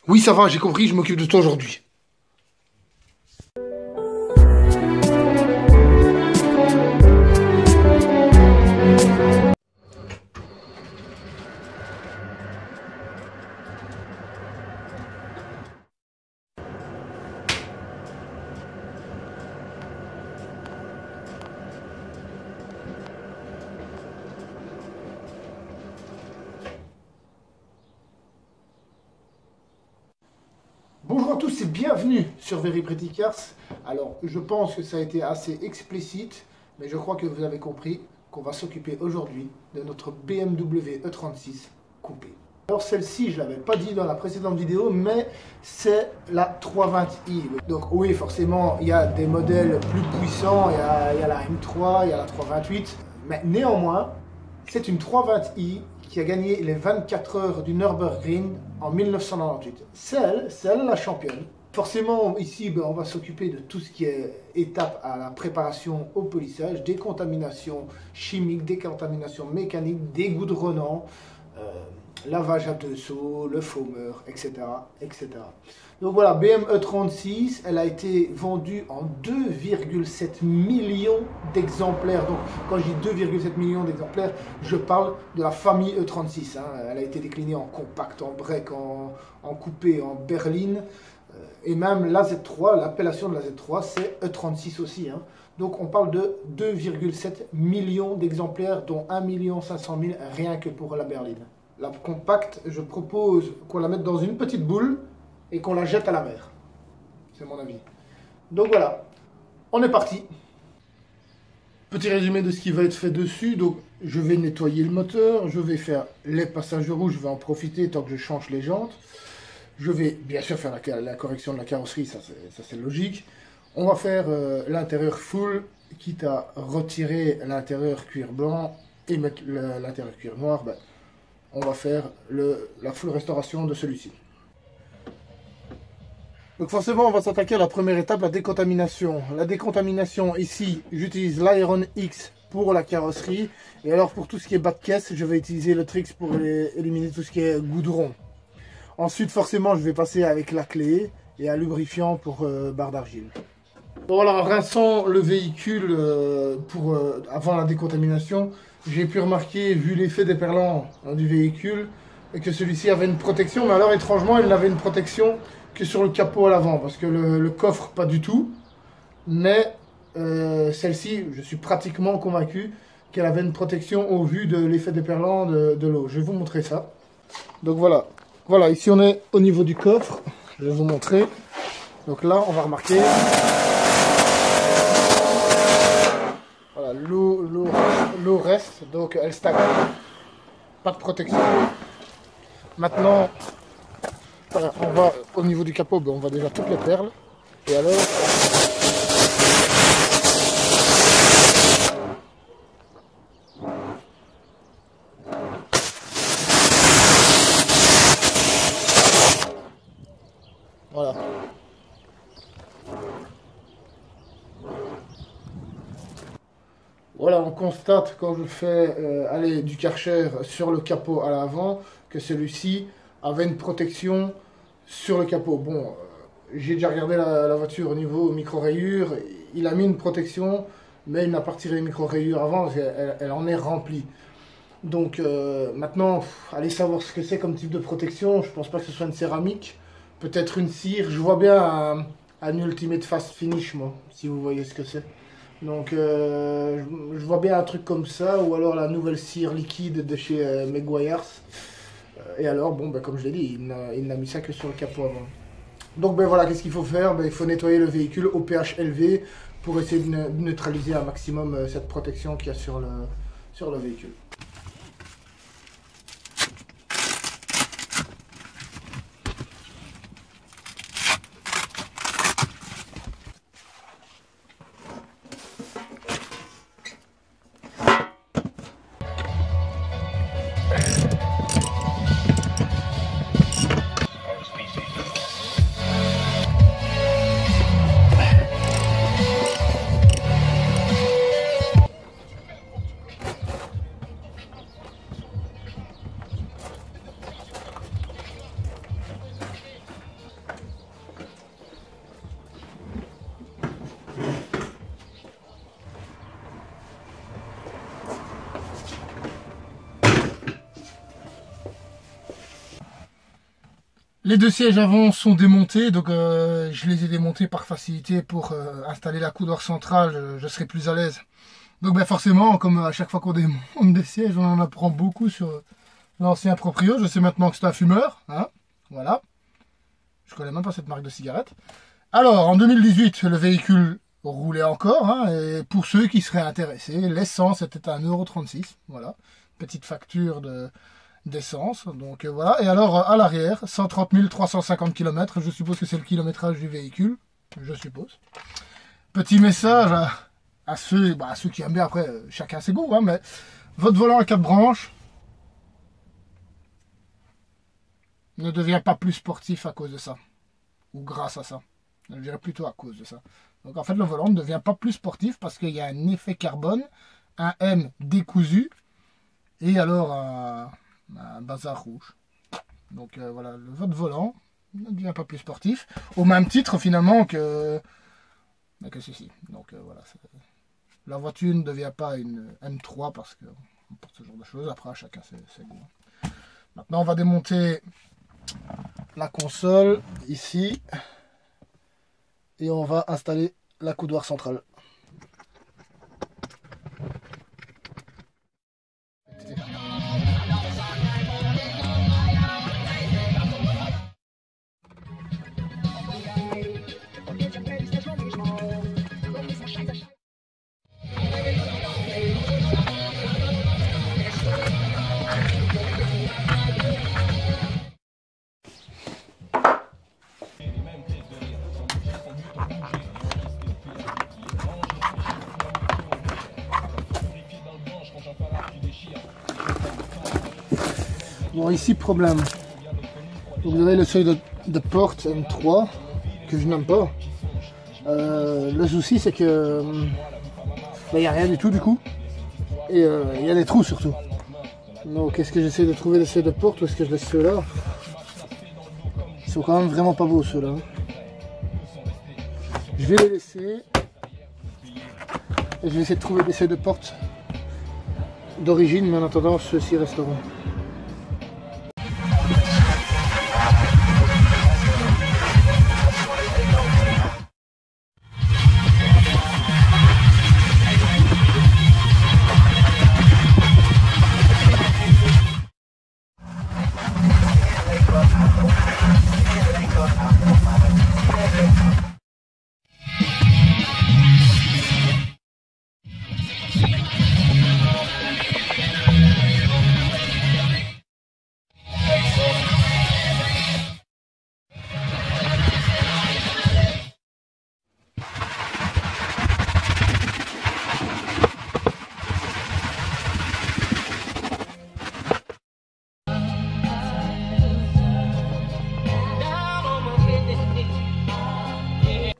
Oui, ça va, j'ai compris, je m'occupe de toi aujourd'hui. Bonjour à tous et bienvenue sur Very Pretty Cars. Alors, je pense que ça a été assez explicite, mais je crois que vous avez compris qu'on va s'occuper aujourd'hui de notre BMW E36 coupé. Alors celle-ci, je ne l'avais pas dit dans la précédente vidéo, mais c'est la 320i. Donc oui, forcément, il y a des modèles plus puissants, il y a la M3, il y a la 328, mais néanmoins, c'est une 320i qui a gagné les 24 heures du Nürburgring en 1998. C'est elle la championne. Forcément, ici, on va s'occuper de tout ce qui est étape à la préparation au polissage, décontamination chimique, décontamination mécanique, dégoudronnant, lavage à deux seaux, le foamer, etc., etc. Donc voilà, BMW E36, elle a été vendue en 2,7 millions d'exemplaires. Donc quand je dis 2,7 millions d'exemplaires, je parle de la famille E36. Hein. Elle a été déclinée en compact, en break, en coupé, en berline. Et même la Z3, l'appellation de la Z3, c'est E36 aussi. Hein. Donc on parle de 2,7 millions d'exemplaires, dont 1 500 000 rien que pour la berline. La compacte, je propose qu'on la mette dans une petite boule et qu'on la jette à la mer. C'est mon avis. Donc voilà, on est parti. Petit résumé de ce qui va être fait dessus. Donc je vais nettoyer le moteur, je vais faire les passages rouges, je vais en profiter tant que je change les jantes. Je vais bien sûr faire la correction de la carrosserie, ça c'est logique. On va faire l'intérieur full, quitte à retirer l'intérieur cuir blanc et mettre l'intérieur cuir noir. Ben, on va faire la full restauration de celui-ci. Donc forcément, on va s'attaquer à la première étape, la décontamination. La décontamination, ici, j'utilise l'Iron X pour la carrosserie. Et alors, pour tout ce qui est bas de caisse, je vais utiliser le Trix pour éliminer tout ce qui est goudron. Ensuite, forcément, je vais passer avec la clé et un lubrifiant pour barre d'argile. Bon, alors, en rinçant le véhicule avant la décontamination, j'ai pu remarquer, vu l'effet déperlant du véhicule, que celui-ci avait une protection. Mais alors, étrangement, il n'avait une protection que sur le capot à l'avant, parce que le coffre, pas du tout. Mais celle-ci, je suis pratiquement convaincu qu'elle avait une protection au vu de l'effet déperlant de l'eau. Je vais vous montrer ça. Donc voilà. Voilà, ici on est au niveau du coffre. Je vais vous montrer. Donc là, on va remarquer. Voilà, l'eau reste, donc elle stagne. Pas de protection. Maintenant, voilà, on va au niveau du capot, on va déjà toutes les perles. Et alors, voilà. Voilà, on constate quand je fais aller du Karcher sur le capot à l'avant que celui-ci avait une protection sur le capot. Bon, j'ai déjà regardé la voiture au niveau micro-rayures, il a mis une protection, mais il n'a pas retiré les micro-rayures avant, elle en est remplie. Donc maintenant, allez savoir ce que c'est comme type de protection, je pense pas que ce soit une céramique, peut-être une cire, je vois bien un Ultimate Fast Finish moi, si vous voyez ce que c'est. Donc je vois bien un truc comme ça, ou alors la nouvelle cire liquide de chez Meguiar's. Et alors, bon, comme je l'ai dit, il n'a mis ça que sur le capot avant. Donc voilà, qu'est-ce qu'il faut faire? Il faut nettoyer le véhicule au pH élevé pour essayer de neutraliser un maximum cette protection qu'il y a sur le véhicule. Les deux sièges avant sont démontés, donc je les ai démontés par facilité pour installer la coudoir centrale, je serai plus à l'aise. Donc ben forcément, comme à chaque fois qu'on démonte des sièges, on en apprend beaucoup sur l'ancien proprio. Je sais maintenant que c'est un fumeur, hein, voilà. Je connais même pas cette marque de cigarette. Alors, en 2018, le véhicule roulait encore, hein, et pour ceux qui seraient intéressés, l'essence était à 1,36 €, voilà. Petite facture d'essence, donc voilà. Et alors, à l'arrière, 130 350 km, je suppose que c'est le kilométrage du véhicule, je suppose. Petit message à ceux qui aiment bien, après, chacun ses goûts, hein, mais votre volant à 4 branches ne devient pas plus sportif à cause de ça, ou grâce à ça. Je dirais plutôt à cause de ça. Donc en fait, le volant ne devient pas plus sportif parce qu'il y a un effet carbone, un M décousu, et alors un bazar rouge. Donc voilà, votre volant ne devient pas plus sportif, au même titre finalement que ceci. Donc voilà, la voiture ne devient pas une M3 parce que pour ce genre de choses, après chacun ses goûts. Maintenant on va démonter la console ici et on va installer la coudoir centrale. Bon, ici problème. Vous avez le seuil de porte M3 que je n'aime pas. Le souci c'est que il n'y a rien du tout du coup. Et il y a des trous surtout. Donc est-ce que j'essaie de trouver le seuil de porte ou est-ce que je laisse ceux-là? Ils sont quand même vraiment pas beaux ceux-là. Je vais les laisser. Et je vais essayer de trouver des seuils de porte d'origine, mais en attendant ceux-ci resteront.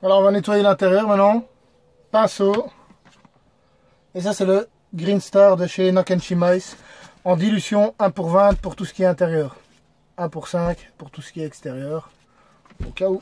Alors on va nettoyer l'intérieur maintenant. Pinceau. Et ça c'est le Green Star de chez Nakanishi Mice. En dilution 1/20 pour tout ce qui est intérieur. 1/5 pour tout ce qui est extérieur. Au cas où.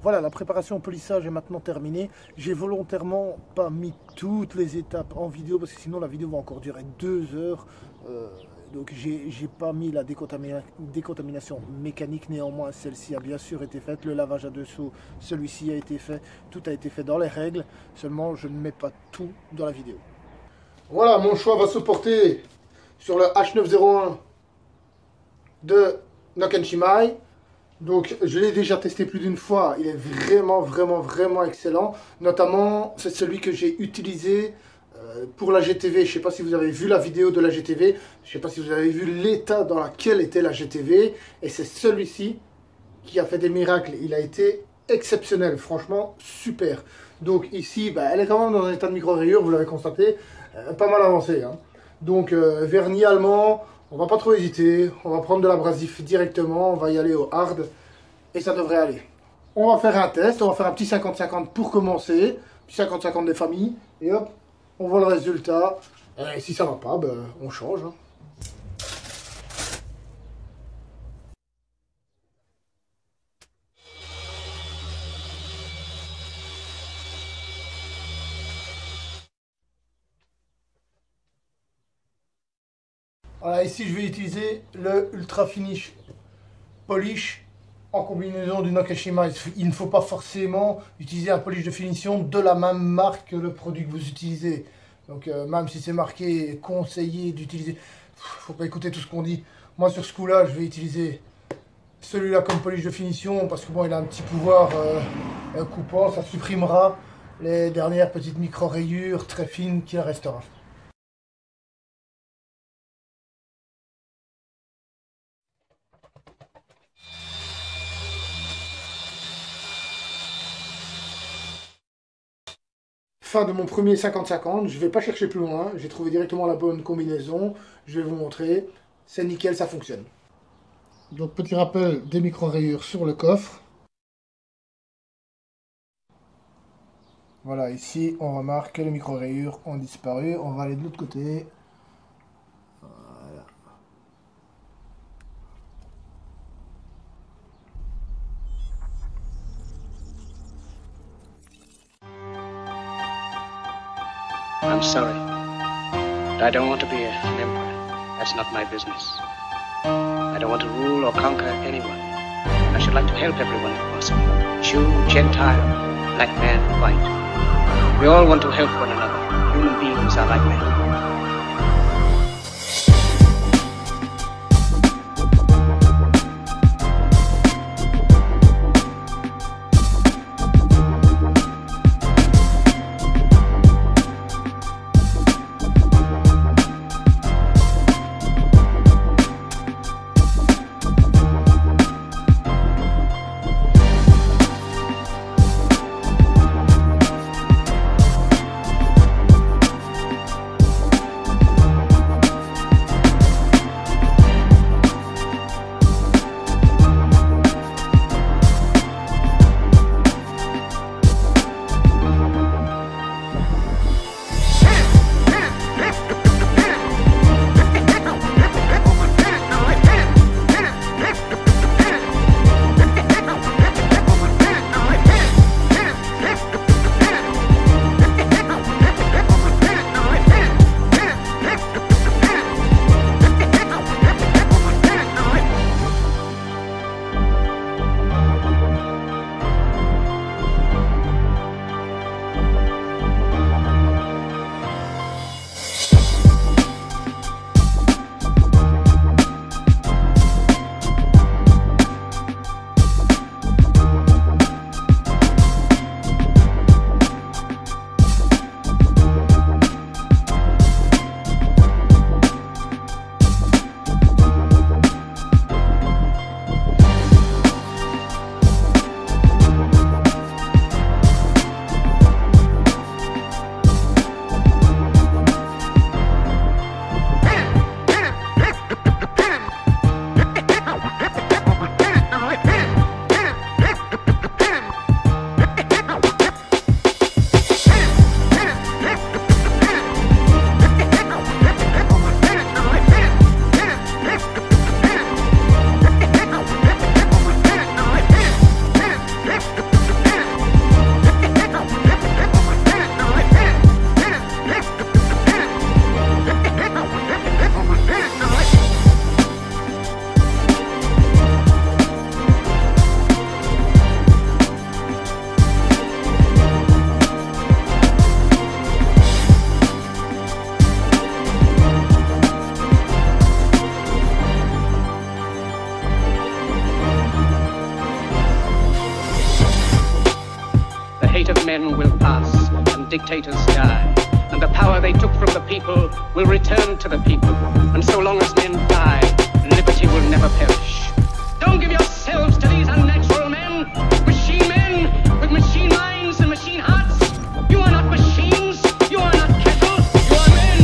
Voilà, la préparation au polissage est maintenant terminée. J'ai volontairement pas mis toutes les étapes en vidéo parce que sinon la vidéo va encore durer 2 heures. Donc j'ai pas mis la décontamination mécanique, néanmoins celle-ci a bien sûr été faite. Le lavage à dessous, celui-ci a été fait. Tout a été fait dans les règles, seulement je ne mets pas tout dans la vidéo. Voilà, mon choix va se porter sur le H901 de Nakashimai. Donc je l'ai déjà testé plus d'une fois, il est vraiment excellent. Notamment c'est celui que j'ai utilisé pour la GTV. Je ne sais pas si vous avez vu la vidéo de la GTV, je ne sais pas si vous avez vu l'état dans lequel était la GTV. Et c'est celui-ci qui a fait des miracles, il a été exceptionnel, franchement super. Donc ici, elle est quand même dans un état de micro-rayure, vous l'avez constaté, pas mal avancé. Hein. Donc vernis allemand. On va pas trop hésiter, on va prendre de l'abrasif directement, on va y aller au hard et ça devrait aller. On va faire un test, on va faire un petit 50-50 pour commencer, petit 50-50 des familles, et hop, on voit le résultat. Et si ça va pas, on change. Hein. Voilà, ici je vais utiliser le Ultra Finish Polish en combinaison du Nakashima. Il ne faut pas forcément utiliser un polish de finition de la même marque que le produit que vous utilisez. Donc même si c'est marqué conseillé d'utiliser, il ne faut pas écouter tout ce qu'on dit. Moi sur ce coup là je vais utiliser celui-là comme polish de finition parce que bon il a un petit pouvoir coupant, ça supprimera les dernières petites micro-rayures très fines qu'il restera. Fin de mon premier 50-50, je ne vais pas chercher plus loin, j'ai trouvé directement la bonne combinaison, je vais vous montrer, c'est nickel, ça fonctionne. Donc petit rappel des micro-rayures sur le coffre. Voilà, ici on remarque que les micro-rayures ont disparu, on va aller de l'autre côté. Voilà. I'm sorry, but I don't want to be an emperor. That's not my business. I don't want to rule or conquer anyone. I should like to help everyone if possible. Jew, Gentile, black man, white. We all want to help one another. Human beings are like men. men will pass and dictators die. And the power they took from the people will return to the people. And so long as men die, liberty will never perish. Don't give yourselves to these unnatural men with machine minds and machine hearts. You are not machines, you are not cattle, you are men.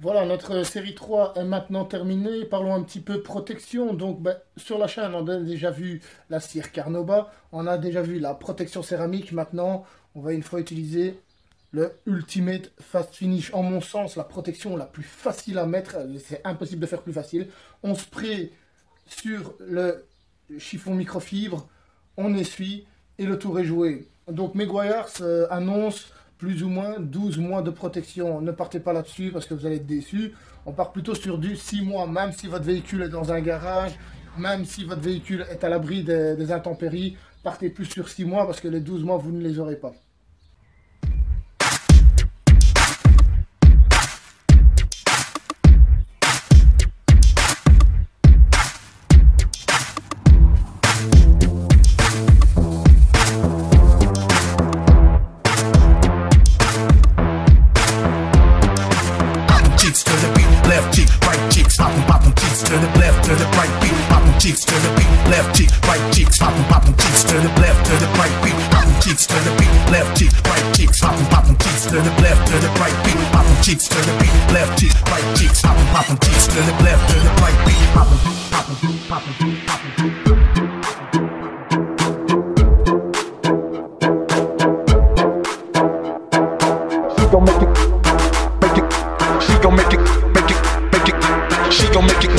Voilà, notre série 3 est maintenant terminée. Parlons un petit peu protection. Donc, sur la chaîne, on a déjà vu la cire Carnauba. On a déjà vu la protection céramique. Maintenant, on va une fois utiliser le Ultimate Fast Finish. En mon sens, la protection la plus facile à mettre. C'est impossible de faire plus facile. On spray sur le chiffon microfibre. On essuie et le tour est joué. Donc, Meguiar's annonce plus ou moins 12 mois de protection. Ne partez pas là-dessus parce que vous allez être déçus. On part plutôt sur du 6 mois, même si votre véhicule est dans un garage, même si votre véhicule est à l'abri des intempéries. Partez plus sur 6 mois parce que les 12 mois, vous ne les aurez pas. Cheeks to the beat, left cheek, right cheeks, poppin' cheeks to the left, to the right beat, poppin' cheeks to the beat, left cheek, right cheeks, poppin' cheeks to the left, to the right beat, poppin' cheeks to the beat, left cheek, right cheeks, poppin' cheeks to the left, to the right beat, poppin'. She gon' make it, she gon' make it, she gon' make it,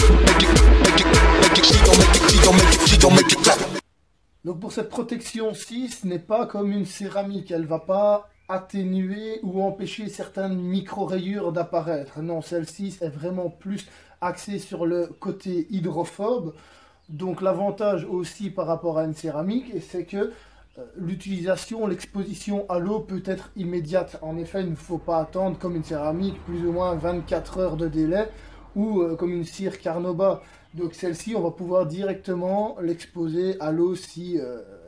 Donc pour cette protection 6, ce n'est pas comme une céramique, elle ne va pas atténuer ou empêcher certaines micro-rayures d'apparaître. Non, celle-ci est vraiment plus axée sur le côté hydrophobe. Donc l'avantage aussi par rapport à une céramique, c'est que l'utilisation, l'exposition à l'eau peut être immédiate. En effet, il ne faut pas attendre comme une céramique plus ou moins 24 heures de délai ou comme une cire Carnauba. Donc celle-ci, on va pouvoir directement l'exposer à l'eau si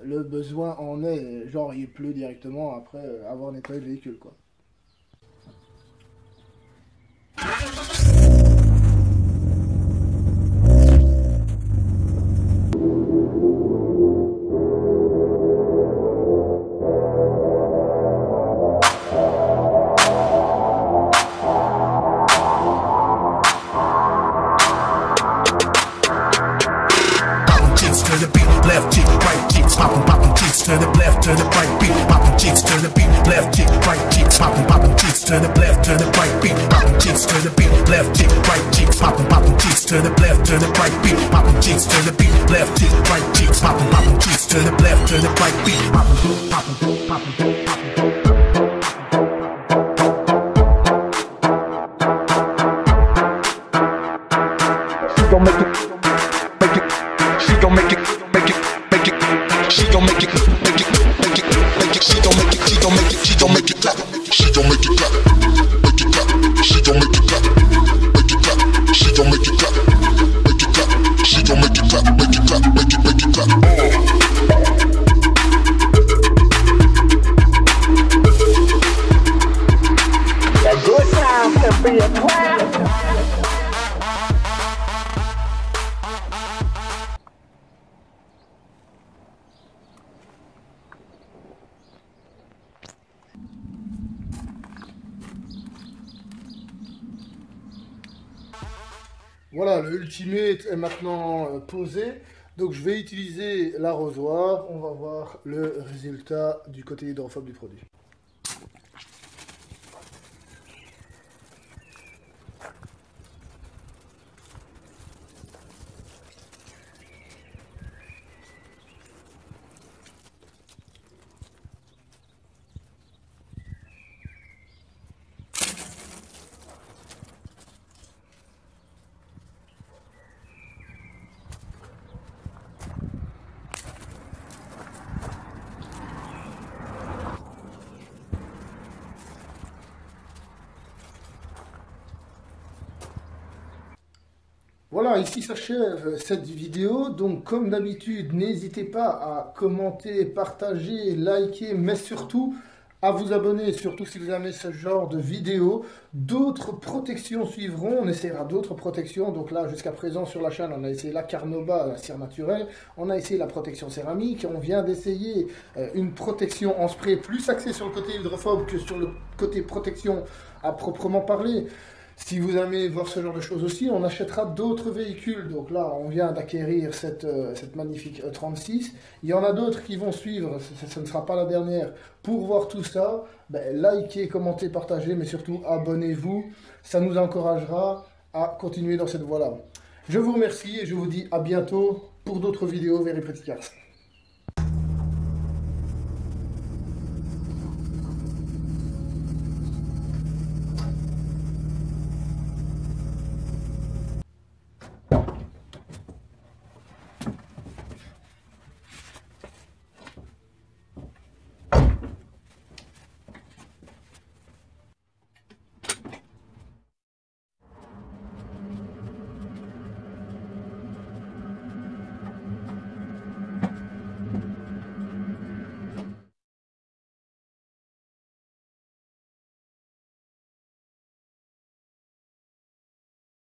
le besoin en est. Genre il pleut directement après avoir nettoyé le véhicule, quoi. cheeks, poppin' cheeks to the left, to the right beat, poppin' cheeks to the beat, left cheek, right cheeks, poppin' cheeks to the left, to the right beat, poppin' cheeks to the beat, left cheek, right cheeks, poppin' cheeks to the left, to the right beat, poppin'. She gon' make it, she gon' make it, she gon' make it, she gon' make it, she gon' make it, she gon' make it clap, she gon' make it clap, make it clap, she gon' make it clap, make it clap, she gon' make it clap, make it clap, she gon' make it clap, make it clap, make it clap. A good time can be a clap. Voilà, le Ultimate est maintenant posé. Donc je vais utiliser l'arrosoir. On va voir le résultat du côté hydrophobe du produit. Voilà, ici s'achève cette vidéo. Donc, comme d'habitude, n'hésitez pas à commenter, partager, liker, mais surtout à vous abonner, surtout si vous aimez ce genre de vidéos. D'autres protections suivront, on essaiera d'autres protections. Donc là, jusqu'à présent sur la chaîne, on a essayé la Carnauba, la cire naturelle, on a essayé la protection céramique, on vient d'essayer une protection en spray plus axée sur le côté hydrophobe que sur le côté protection à proprement parler. Si vous aimez voir ce genre de choses aussi, on achètera d'autres véhicules. Donc là, on vient d'acquérir cette magnifique E36. Il y en a d'autres qui vont suivre, ce ne sera pas la dernière. Pour voir tout ça, likez, commentez, partagez, mais surtout abonnez-vous. Ça nous encouragera à continuer dans cette voie-là. Je vous remercie et je vous dis à bientôt pour d'autres vidéos Very Pretty Cars.